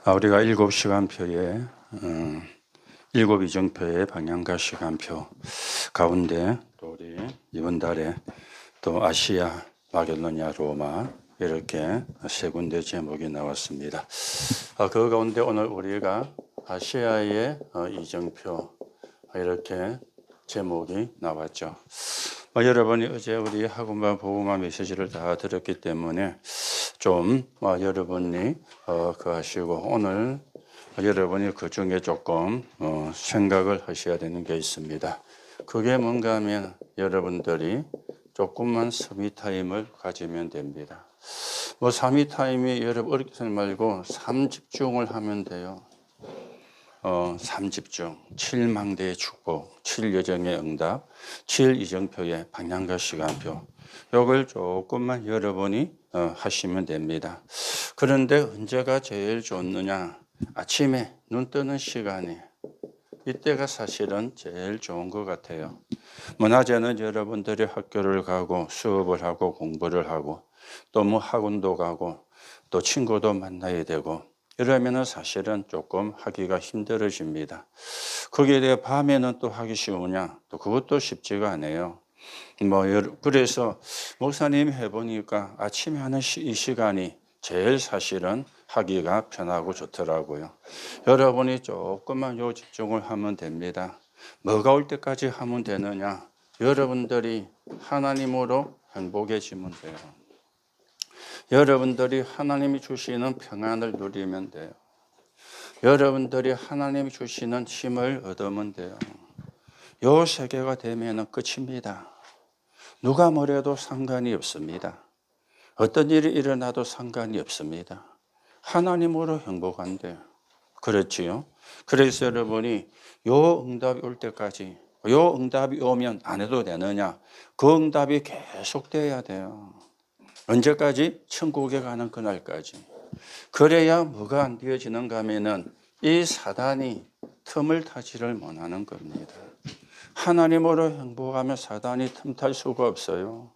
우리가 7시간표에 7이정표의 방향과 시간표 가운데 또 우리 이번 달에 또 아시아, 바빌로니아, 로마 이렇게 세 군데 제목이 나왔습니다. 그 가운데 오늘 우리가 아시아의 이정표 이렇게 제목이 나왔죠. 여러분이 어제 우리 학원과 복음화 메시지를 다 들었기 때문에 좀 여러분이 그 하시고 오늘 여러분이 그 중에 조금 생각을 하셔야 되는 게 있습니다. 그게 뭔가 하면 여러분들이 조금만 서미 타임을 가지면 됩니다. 서미 타임이 여러분 어렵게 생각하지 말고 3집중을 하면 돼요. 3집중, 7망대의 축복, 7여정의 응답, 7이정표의 방향과 시간표. 이걸 조금만 여러분이 하시면 됩니다. 그런데 언제가 제일 좋느냐? 아침에 눈 뜨는 시간이 이때가 사실은 제일 좋은 것 같아요. 낮에는 여러분들이 학교를 가고 수업을 하고 공부를 하고 또 학원도 가고 또 친구도 만나야 되고 이러면은 사실은 조금 하기가 힘들어집니다. 거기에 대해 밤에는 또 하기 쉬우냐? 또 그것도 쉽지가 않아요. 그래서 목사님 해보니까 아침에 하는 이 시간이 제일 사실은 하기가 편하고 좋더라고요. 여러분이 조금만 요 집중을 하면 됩니다. 뭐가 올 때까지 하면 되느냐? 여러분들이 하나님으로 행복해지면 돼요. 여러분들이 하나님이 주시는 평안을 누리면 돼요. 여러분들이 하나님이 주시는 힘을 얻으면 돼요. 요 세 개가 되면 끝입니다. 누가 뭐래도 상관이 없습니다. 어떤 일이 일어나도 상관이 없습니다. 하나님으로 행복한데 그렇지요. 그래서 여러분이 요 응답이 올 때까지 요 응답이 오면 안 해도 되느냐? 그 응답이 계속돼야 돼요. 언제까지? 천국에 가는 그날까지. 그래야 뭐가 안 되어지는가 하면은 이 사단이 틈을 타지를 못하는 겁니다. 하나님으로 행복하면 사단이 틈탈 수가 없어요.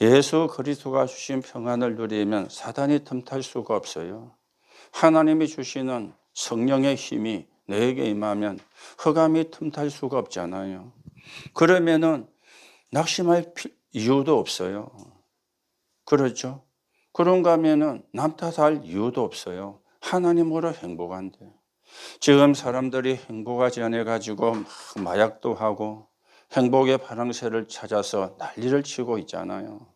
예수 그리스도가 주신 평안을 누리면 사단이 틈탈 수가 없어요. 하나님이 주시는 성령의 힘이 내게 임하면 흑암이 틈탈 수가 없잖아요. 그러면은 낙심할 이유도 없어요. 그렇죠? 그런가 하면은 남 탓할 이유도 없어요. 하나님으로 행복한데. 지금 사람들이 행복하지 않아 가지고 마약도 하고 행복의 바랑새를 찾아서 난리를 치고 있잖아요.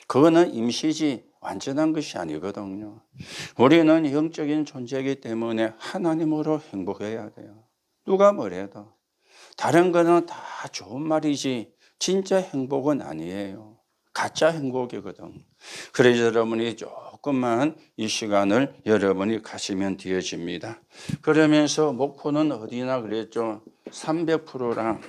그거는 임시지 완전한 것이 아니거든요. 우리는 영적인 존재이기 때문에 하나님으로 행복해야 돼요. 누가 뭐래도. 다른 거는 다 좋은 말이지 진짜 행복은 아니에요. 가짜 행복이거든. 그래서 여러분이 조금만 이 시간을 여러분이 가시면 되어집니다. 그러면서 목표는 어디나 그랬죠? 300%랑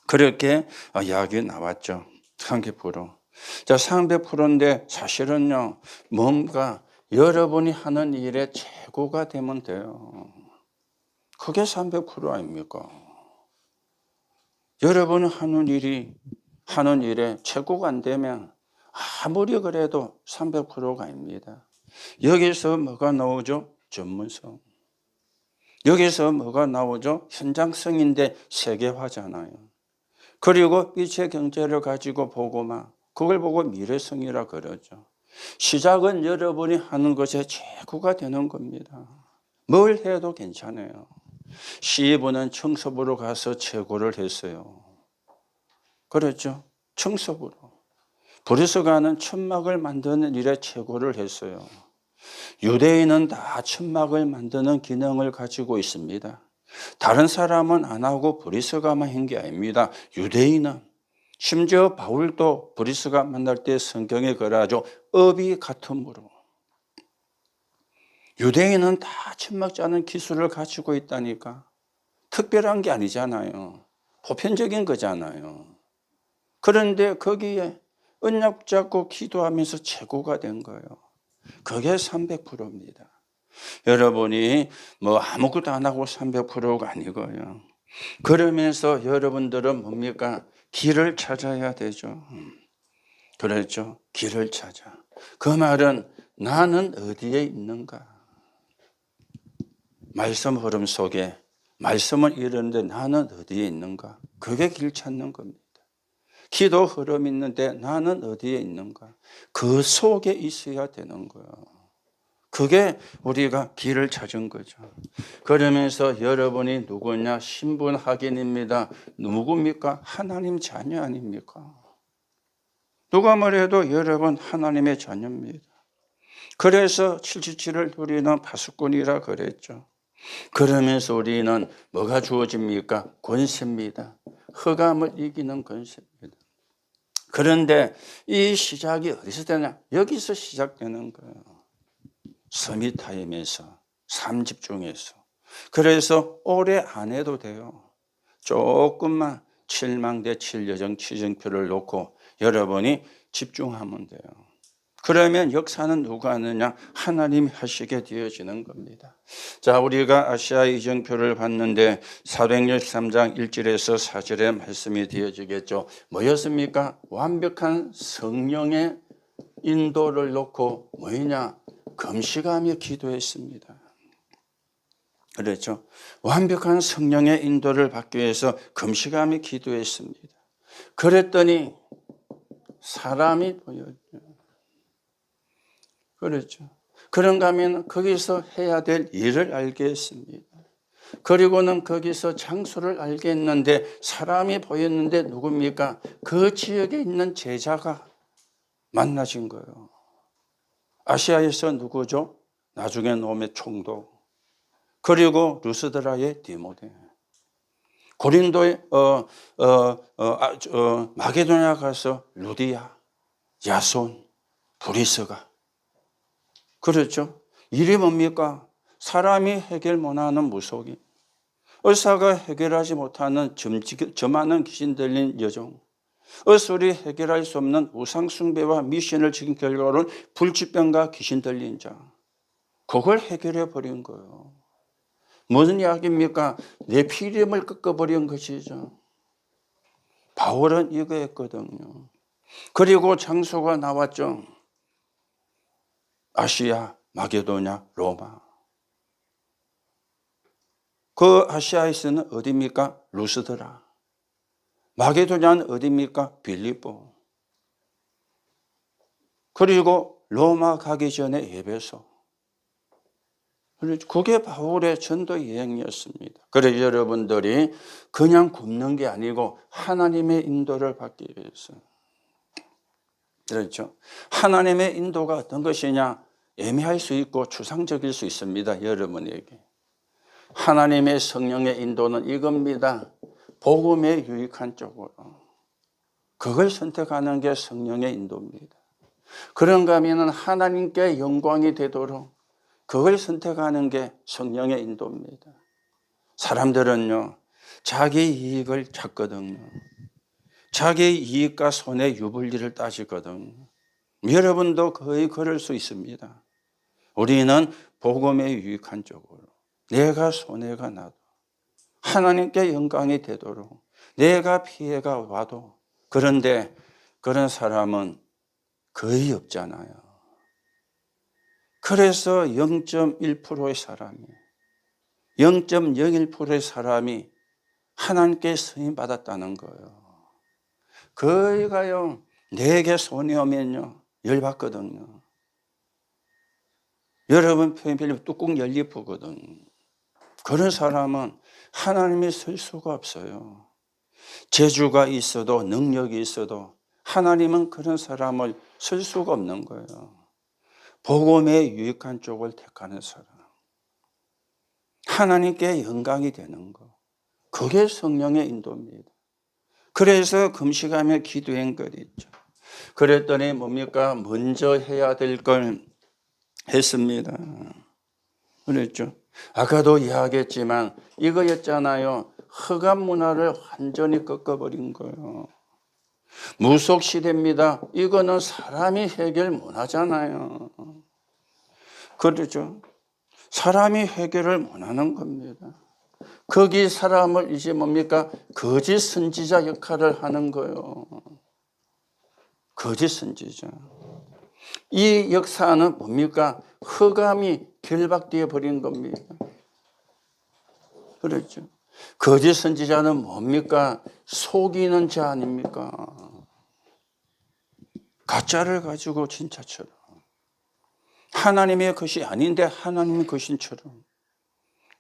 그렇게 이야기 나왔죠. 300%. 자, 300%인데 사실은요, 뭔가 여러분이 하는 일의 최고가 되면 돼요. 그게 300% 아닙니까? 여러분이 하는 일에 최고가 안 되면 아무리 그래도 300%가 아닙니다. 여기서 뭐가 나오죠? 전문성. 여기서 뭐가 나오죠? 현장성인데 세계화잖아요. 그리고 이체 경제를 가지고 보고만 그걸 보고 미래성이라 그러죠. 시작은 여러분이 하는 것에 최고가 되는 겁니다. 뭘 해도 괜찮아요. 시부는 청소부로 가서 최고를 했어요. 그렇죠? 청소부로. 브루스가는 천막을 만드는 일에 최고를 했어요. 유대인은 다 천막을 만드는 기능을 가지고 있습니다. 다른 사람은 안 하고 브리스가만 한 게 아닙니다. 유대인은 심지어 바울도 브리스가 만날 때 성경에 그러하죠. 업이 같음으로. 유대인은 다 천막 짜는 기술을 가지고 있다니까. 특별한 게 아니잖아요. 보편적인 거잖아요. 그런데 거기에 언약 잡고 기도하면서 최고가 된 거예요. 그게 300%입니다. 여러분이 아무것도 안 하고 300%가 아니고요. 그러면서 여러분들은 뭡니까? 길을 찾아야 되죠. 그렇죠. 길을 찾아. 그 말은 나는 어디에 있는가? 말씀 흐름 속에 말씀을 이루는데 나는 어디에 있는가? 그게 길 찾는 겁니다. 기도 흐름 있는데 나는 어디에 있는가? 그 속에 있어야 되는 거예요. 그게 우리가 길을 찾은 거죠. 그러면서 여러분이 누구냐? 신분 확인입니다. 누굽니까? 하나님 자녀 아닙니까? 누가 뭐래도 여러분 하나님의 자녀입니다. 그래서 77을 누리는 파수꾼이라 그랬죠. 그러면서 우리는 뭐가 주어집니까? 권세입니다. 흑암을 이기는 권세입니다. 그런데 이 시작이 어디서 되냐? 여기서 시작되는 거예요. 서밋타임에서, 3집중에서. 그래서 오래 안 해도 돼요. 조금만 7망대 7여정 치정표를 놓고 여러분이 집중하면 돼요. 그러면 역사는 누가 하느냐? 하나님이 하시게 되어지는 겁니다. 자, 우리가 아시아 이정표를 봤는데 사도행전 3장 1절에서 4절에 말씀이 되어지겠죠. 뭐였습니까? 완벽한 성령의 인도를 놓고 뭐냐? 금식하며 기도했습니다. 그렇죠. 완벽한 성령의 인도를 받기 위해서 금식하며 기도했습니다. 그랬더니 사람이 보였죠. 그렇죠. 그런가 하면 거기서 해야 될 일을 알게 했습니다. 그리고는 거기서 장소를 알게 했는데 사람이 보였는데 누굽니까? 그 지역에 있는 제자가 만나신 거예요. 아시아에서 누구죠? 나중에 롬의 총독. 그리고 루스드라의 디모데. 고린도의 마게도냐 가서 루디아, 야손, 브리스가. 그렇죠? 일이 뭡니까? 사람이 해결 못하는 무속인, 의사가 해결하지 못하는 점하는 귀신 들린 여종, 의술이 해결할 수 없는 우상숭배와 미신을 지킨 결과로는 불치병과 귀신 들린 자. 그걸 해결해 버린 거예요. 무슨 이야기입니까? 내 피임을 꺾어버린 것이죠. 바울은 이거 했거든요. 그리고 장소가 나왔죠. 아시아, 마게도냐, 로마. 그 아시아에서는 어디입니까? 루스드라. 마게도냐는 어디입니까? 빌립보. 그리고 로마 가기 전에 에베소. 그게 바울의 전도 여행이었습니다. 그래서 여러분들이 그냥 굶는 게 아니고 하나님의 인도를 받기 위해서. 그렇죠. 하나님의 인도가 어떤 것이냐? 애매할 수 있고 추상적일 수 있습니다. 여러분에게. 하나님의 성령의 인도는 이겁니다. 복음에 유익한 쪽으로. 그걸 선택하는 게 성령의 인도입니다. 그런가 하면 하나님께 영광이 되도록 그걸 선택하는 게 성령의 인도입니다. 사람들은요, 자기 이익을 찾거든요. 자기 이익과 손해 유불리를 따지거든요. 여러분도 거의 그럴 수 있습니다. 우리는 복음에 유익한 쪽으로 내가 손해가 나도 하나님께 영광이 되도록 내가 피해가 와도 그런데 그런 사람은 거의 없잖아요. 그래서 0.1%의 사람이 0.01%의 사람이 하나님께 쓰임 받았다는 거예요. 거의가요 내게 손이 오면요 열받거든요. 여러분 표현필 뚜껑 열리프거든. 그런 사람은 하나님이 쓸 수가 없어요. 재주가 있어도 능력이 있어도 하나님은 그런 사람을 쓸 수가 없는 거예요. 복음에 유익한 쪽을 택하는 사람. 하나님께 영광이 되는 거. 그게 성령의 인도입니다. 그래서 금식하며 기도한 거겠죠. 그랬더니 뭡니까? 먼저 해야 될 걸 했습니다. 그랬죠. 아까도 이야기했지만 이거였잖아요. 흑암 문화를 완전히 꺾어버린 거예요. 무속 시대입니다. 이거는 사람이 해결 못 하잖아요. 그렇죠. 사람이 해결을 못 하는 겁니다. 거기 사람을 이제 뭡니까? 거짓 선지자 역할을 하는 거예요. 거짓 선지자. 이 역사는 뭡니까? 흑암이 결박되어 버린 겁니다. 그렇죠. 거짓 선지자는 뭡니까? 속이는 자 아닙니까? 가짜를 가지고 진짜처럼. 하나님의 것이 아닌데 하나님의 것인처럼.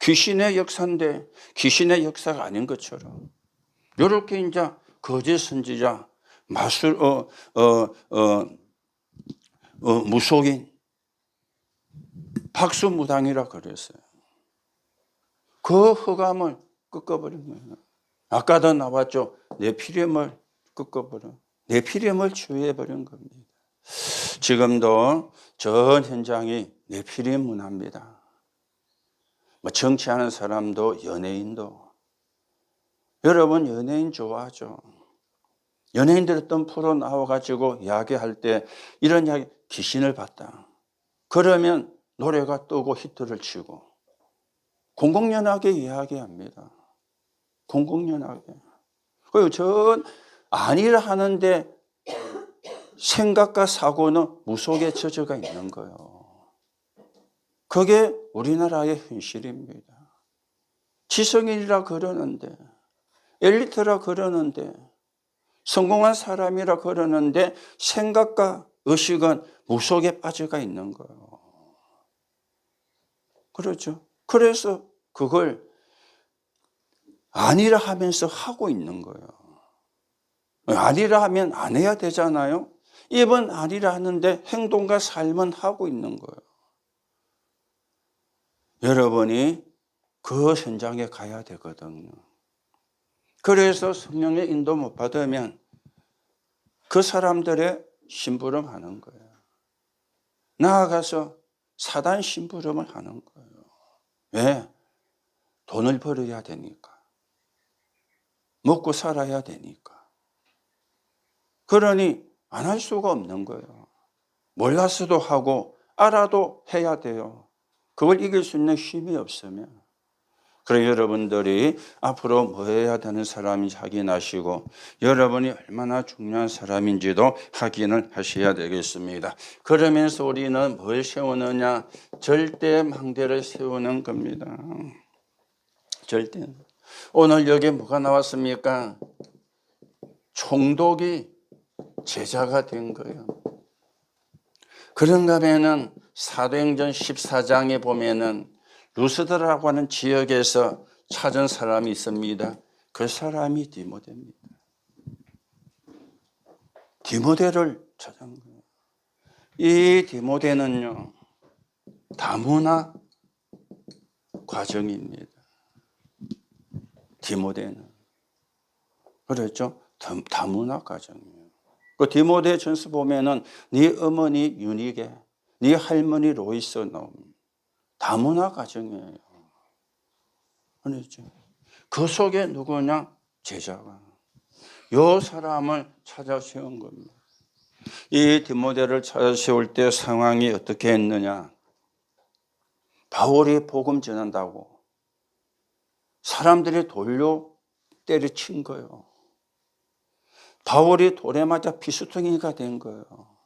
귀신의 역사인데 귀신의 역사가 아닌 것처럼. 이렇게 이제 거짓 선지자, 무속인, 박수무당이라 그랬어요. 그 흑암을 꺾어버린 거예요. 아까도 나왔죠. 네피림을 꺾어버려. 네피림을 치유해버린 겁니다. 지금도 전 현장이 네피림 문화입니다. 뭐 정치하는 사람도 연예인도. 여러분 연예인 좋아하죠. 연예인들 어떤 프로 나와가지고 이야기할 때 이런 이야기, 귀신을 봤다. 그러면 노래가 뜨고 히트를 치고 공공연하게 이야기합니다. 공공연하게. 그리고 전 아니라 하는데 생각과 사고는 무속에 젖어가 있는 거예요. 그게 우리나라의 현실입니다. 지성인이라 그러는데, 엘리트라 그러는데, 성공한 사람이라 그러는데 생각과 의식은 무속에 빠져가 있는 거예요. 그렇죠. 그래서 그걸 아니라 하면서 하고 있는 거예요. 아니라 하면 안 해야 되잖아요. 입은 아니라 하는데 행동과 삶은 하고 있는 거예요. 여러분이 그 현장에 가야 되거든요. 그래서 성령의 인도 못 받으면 그 사람들의 심부름하는 거예요. 나아가서 사단 심부름을 하는 거예요. 왜? 돈을 벌어야 되니까. 먹고 살아야 되니까. 그러니 안 할 수가 없는 거예요. 몰라서도 하고 알아도 해야 돼요. 그걸 이길 수 있는 힘이 없으면. 그래 여러분들이 앞으로 뭐 해야 되는 사람인지 확인하시고 여러분이 얼마나 중요한 사람인지도 확인을 하셔야 되겠습니다. 그러면서 우리는 뭘 세우느냐? 절대망대를 세우는 겁니다. 절대. 오늘 여기 뭐가 나왔습니까? 총독이 제자가 된 거예요. 그런가 하면은 사도행전 14장에 보면은 루스드라고 하는 지역에서 찾은 사람이 있습니다. 그 사람이 디모데입니다. 디모데를 찾은 거예요. 이 디모데는요, 다문화 과정입니다. 디모데는. 그렇죠? 다문화 과정이에요. 그 디모데 전서 보면은 네 어머니 유니게, 네 할머니 로이스 놈. 다문화 가정이에요. 그렇죠. 그 속에 누구냐? 제자가. 요 사람을 찾아 세운 겁니다. 이 디모데를 찾아 세울 때 상황이 어떻게 했느냐? 바울이 복음 전한다고 사람들이 돌로 때려친 거예요. 바울이 돌에 맞아 피수퉁이가 된 거예요.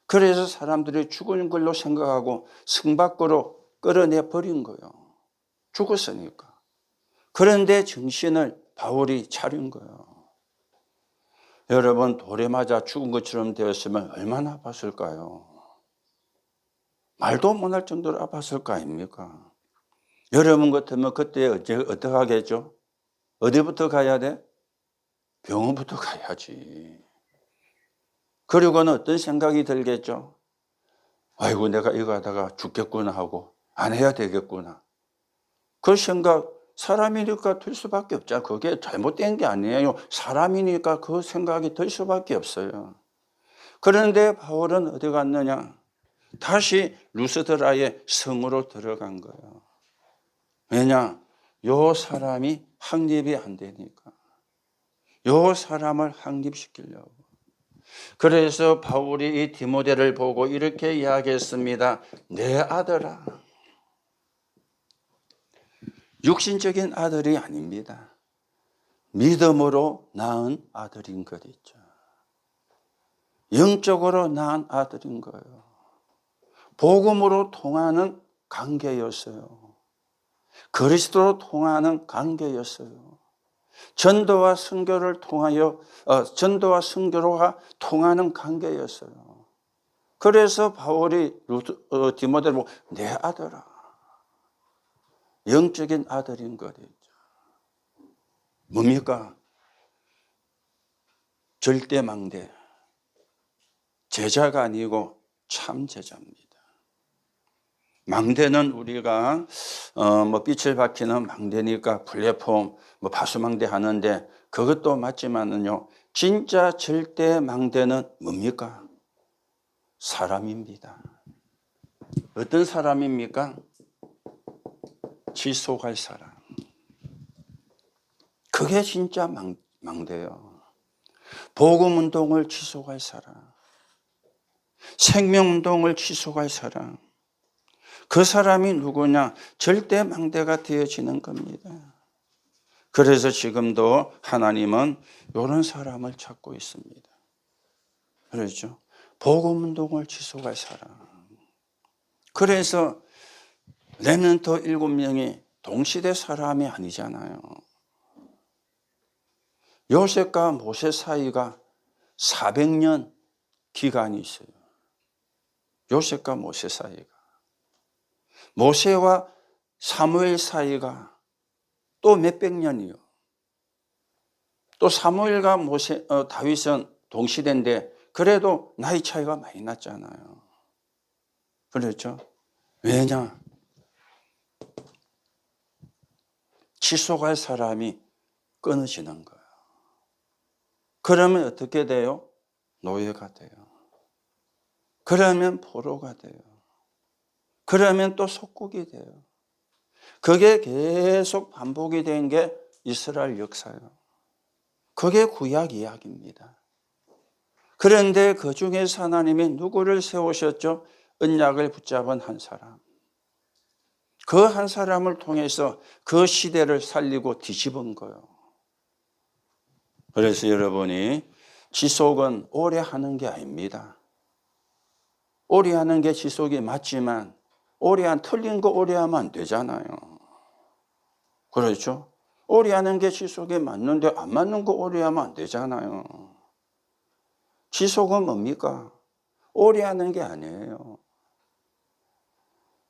그래서 사람들이 죽은 걸로 생각하고 성 밖으로 끌어내 버린 거예요. 죽었으니까. 그런데 정신을 바울이 차린 거예요. 여러분 돌에 맞아 죽은 것처럼 되었으면 얼마나 아팠을까요? 말도 못할 정도로 아팠을 거 아닙니까? 여러분 같으면 그때 어떻게 하겠죠? 어디부터 가야 돼? 병원부터 가야지. 그리고는 어떤 생각이 들겠죠? 아이고 내가 이거 하다가 죽겠구나 하고 안 해야 되겠구나. 그 생각 사람이니까 들 수밖에 없잖아요. 그게 잘못된 게 아니에요. 사람이니까 그 생각이 들 수밖에 없어요. 그런데 바울은 어디 갔느냐? 다시 루스드라의 성으로 들어간 거예요. 왜냐? 요 사람이 확립이 안 되니까. 요 사람을 확립시키려고. 그래서 바울이 이 디모데를 보고 이렇게 이야기했습니다. 내 아들아. 육신적인 아들이 아닙니다. 믿음으로 낳은 아들인 것 있죠. 영적으로 낳은 아들인 거예요. 복음으로 통하는 관계였어요. 그리스도로 통하는 관계였어요. 전도와 선교를 통하여 전도와 선교로가 통하는 관계였어요. 그래서 바울이 디모데를 보고 내 아들아, 영적인 아들인 거죠. 뭡니까? 절대 망대, 제자가 아니고 참 제자입니다. 망대는 우리가 빛을 밝히는 망대니까 플랫폼, 파수망대 하는데 그것도 맞지만은요, 진짜 절대 망대는 뭡니까? 사람입니다. 어떤 사람입니까? 지속할 사람. 그게 진짜 망대예요. 복음운동을 지속할 사람, 생명운동을 지속할 사람, 그 사람이 누구냐? 절대 망대가 되어지는 겁니다. 그래서 지금도 하나님은 이런 사람을 찾고 있습니다. 그렇죠? 복음운동을 지속할 사람. 그래서 렘넌트 7명이 동시대 사람이 아니잖아요. 요셉과 모세 사이가 400년 기간이 있어요. 요셉과 모세 사이가. 모세와 사무엘 사이가 또 몇백 년이요. 또 사무엘과 다윗은 동시대인데 그래도 나이 차이가 많이 났잖아요. 그렇죠? 왜냐? 지속할 사람이 끊어지는 거예요. 그러면 어떻게 돼요? 노예가 돼요. 그러면 포로가 돼요. 그러면 또 속국이 돼요. 그게 계속 반복이 된 게 이스라엘 역사예요. 그게 구약 이야기입니다. 그런데 그 중에서 하나님이 누구를 세우셨죠? 언약을 붙잡은 한 사람. 그 한 사람을 통해서 그 시대를 살리고 뒤집은 거예요. 그래서 여러분이 지속은 오래 하는 게 아닙니다. 오래 하는 게 지속이 맞지만 틀린 거 오래 하면 안 되잖아요. 그렇죠? 오래 하는 게 지속이 맞는데 안 맞는 거 오래 하면 안 되잖아요. 지속은 뭡니까? 오래 하는 게 아니에요.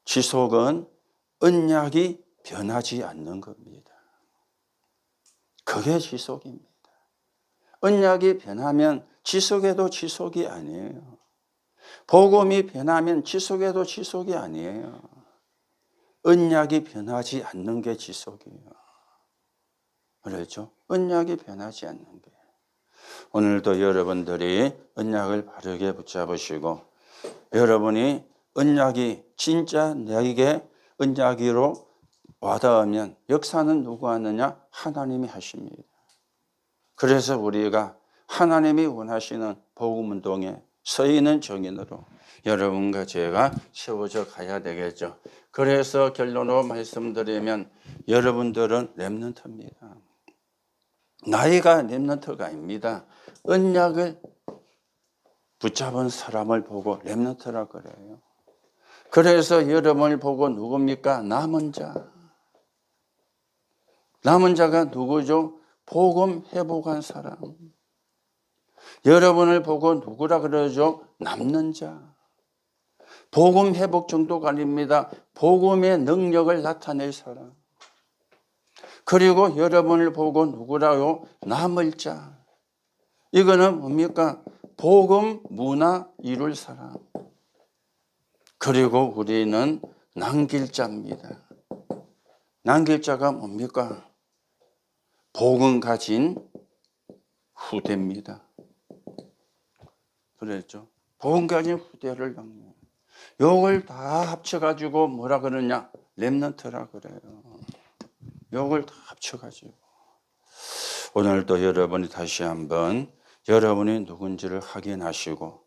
지속은 언약이 변하지 않는 겁니다. 그게 지속입니다. 언약이 변하면 지속에도 지속이 아니에요. 복음이 변하면 지속에도 지속이 아니에요. 언약이 변하지 않는 게 지속이에요. 그렇죠? 언약이 변하지 않는 게. 오늘도 여러분들이 언약을 바르게 붙잡으시고 여러분이 언약이 진짜 내게 언약으로 와닿으면 역사는 누가 하느냐? 하나님이 하십니다. 그래서 우리가 하나님이 원하시는 복음운동에 서 있는 정인으로 여러분과 제가 세워져 가야 되겠죠. 그래서 결론으로 말씀드리면 여러분들은 렘넌트입니다. 나이가 렘넌트가 아닙니다. 언약을 붙잡은 사람을 보고 렘넌트라 그래요. 그래서 여러분을 보고 누굽니까? 남은 자. 남은 자가 누구죠? 복음 회복한 사람. 여러분을 보고 누구라 그러죠? 남는 자. 복음 회복 정도가 아닙니다. 복음의 능력을 나타낼 사람. 그리고 여러분을 보고 누구라요? 남을 자. 이거는 뭡니까? 복음 문화 이룰 사람. 그리고 우리는 남길 자입니다. 남길 자가 뭡니까? 복음 가진 후대입니다. 그랬죠? 복음 가진 후대를 남겨요. 요걸 다 합쳐가지고 뭐라 그러냐? 렘넌트라 그래요. 요걸 다 합쳐가지고. 오늘도 여러분이 다시 한번 여러분이 누군지를 확인하시고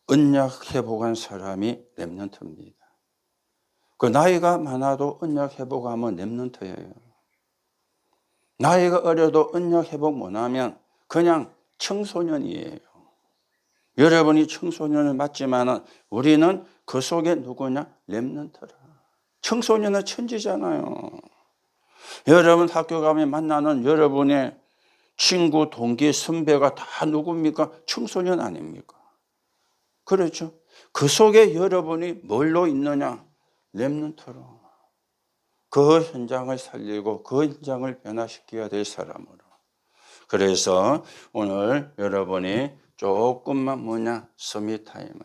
언약 회복한 사람이 렘넌트입니다. 그 나이가 많아도 언약 회복하면 렘넌트예요. 나이가 어려도 언약 회복 못하면 그냥 청소년이에요. 여러분이 청소년을 맞지만은 우리는 그 속에 누구냐? 렘넌트라. 청소년은 천지잖아요. 여러분 학교 가면 만나는 여러분의 친구, 동기, 선배가 다 누굽니까? 청소년 아닙니까? 그렇죠? 그 속에 여러분이 뭘로 있느냐? 렘넌트로. 그 현장을 살리고 그 현장을 변화시켜야 될 사람으로. 그래서 오늘 여러분이 조금만 서밋타임은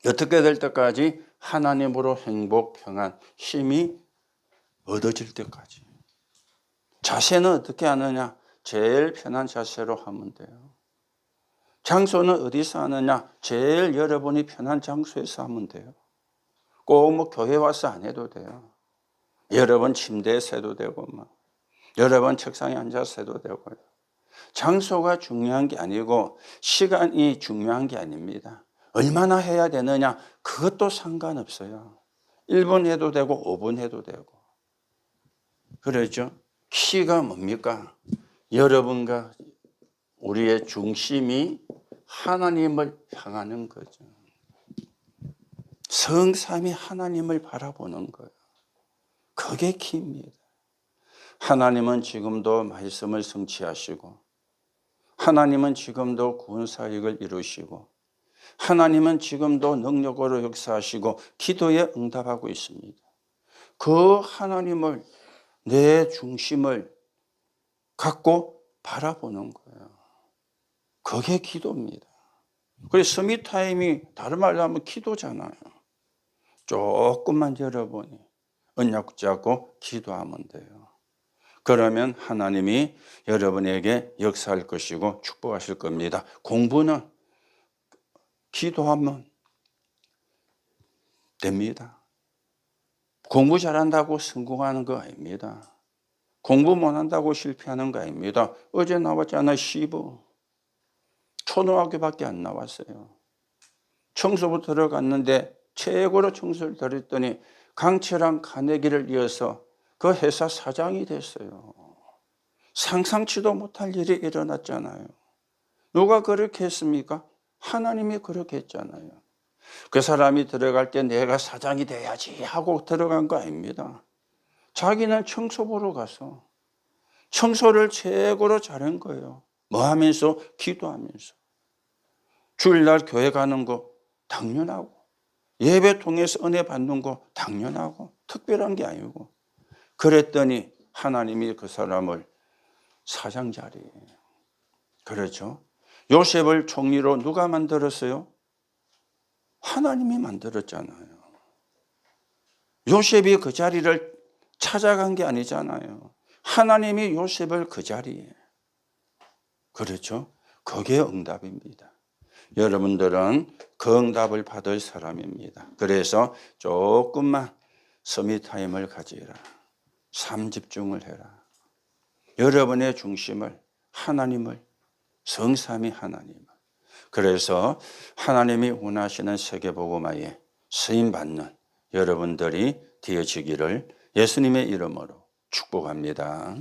어떻게 될 때까지? 하나님으로 행복, 평안, 힘이 얻어질 때까지. 자세는 어떻게 하느냐? 제일 편한 자세로 하면 돼요. 장소는 어디서 하느냐? 제일 여러분이 편한 장소에서 하면 돼요. 꼭 교회 와서 안 해도 돼요. 여러분 침대에서 해도 되고, 여러분 책상에 앉아서 해도 되고요. 장소가 중요한 게 아니고 시간이 중요한 게 아닙니다. 얼마나 해야 되느냐? 그것도 상관없어요. 1분 해도 되고 5분 해도 되고. 그렇죠? 키가 뭡니까? 여러분과 우리의 중심이 하나님을 향하는 거죠. 성삼위 하나님을 바라보는 거예요. 그게 키입니다. 하나님은 지금도 말씀을 성취하시고, 하나님은 지금도 구원사역을 이루시고, 하나님은 지금도 능력으로 역사하시고 기도에 응답하고 있습니다. 그 하나님을, 내 중심을 갖고 바라보는 거예요. 그게 기도입니다. 그래서 서밋타임이 다른 말로 하면 기도잖아요. 조금만 여러분이 언약 붙잡고 기도하면 돼요. 그러면 하나님이 여러분에게 역사할 것이고 축복하실 겁니다. 공부는 기도하면 됩니다. 공부 잘한다고 성공하는 거 아닙니다. 공부 못한다고 실패하는 거 아닙니다. 어제 나왔잖아요. 시부. 초등학교밖에 안 나왔어요. 청소부 들어갔는데 최고로 청소를 들었더니 강철한 카네기를 이어서 그 회사 사장이 됐어요. 상상치도 못할 일이 일어났잖아요. 누가 그렇게 했습니까? 하나님이 그렇게 했잖아요. 그 사람이 들어갈 때 내가 사장이 돼야지 하고 들어간 거 아닙니다. 자기는 청소부로 가서 청소를 최고로 잘한 거예요. 뭐 하면서? 기도하면서. 주일날 교회 가는 거 당연하고, 예배 통해서 은혜 받는 거 당연하고, 특별한 게 아니고. 그랬더니 하나님이 그 사람을 사장 자리에. 그렇죠? 요셉을 총리로 누가 만들었어요? 하나님이 만들었잖아요. 요셉이 그 자리를 찾아간 게 아니잖아요. 하나님이 요셉을 그 자리에. 그렇죠? 그게 응답입니다. 여러분들은 그 응답을 받을 사람입니다. 그래서 조금만 서밋타임을 가지라. 삶 집중을 해라. 여러분의 중심을, 하나님을, 성삼위 하나님을. 그래서 하나님이 원하시는 세계복음화에 쓰임받는 여러분들이 되어지기를 예수님의 이름으로 축복합니다.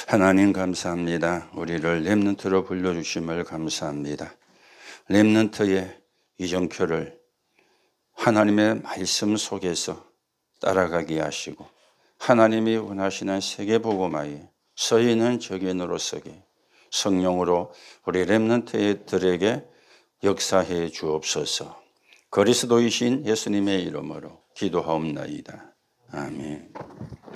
하나님 감사합니다. 우리를 렘넌트로 불러주심을 감사합니다. 렘넌트의 이정표를 하나님의 말씀 속에서 따라가게 하시고, 하나님이 원하시는 세계복음화에 서있는 적인으로 서게 성령으로 우리 렘넌트들에게 역사해 주옵소서. 그리스도이신 예수님의 이름으로 기도하옵나이다. 아멘.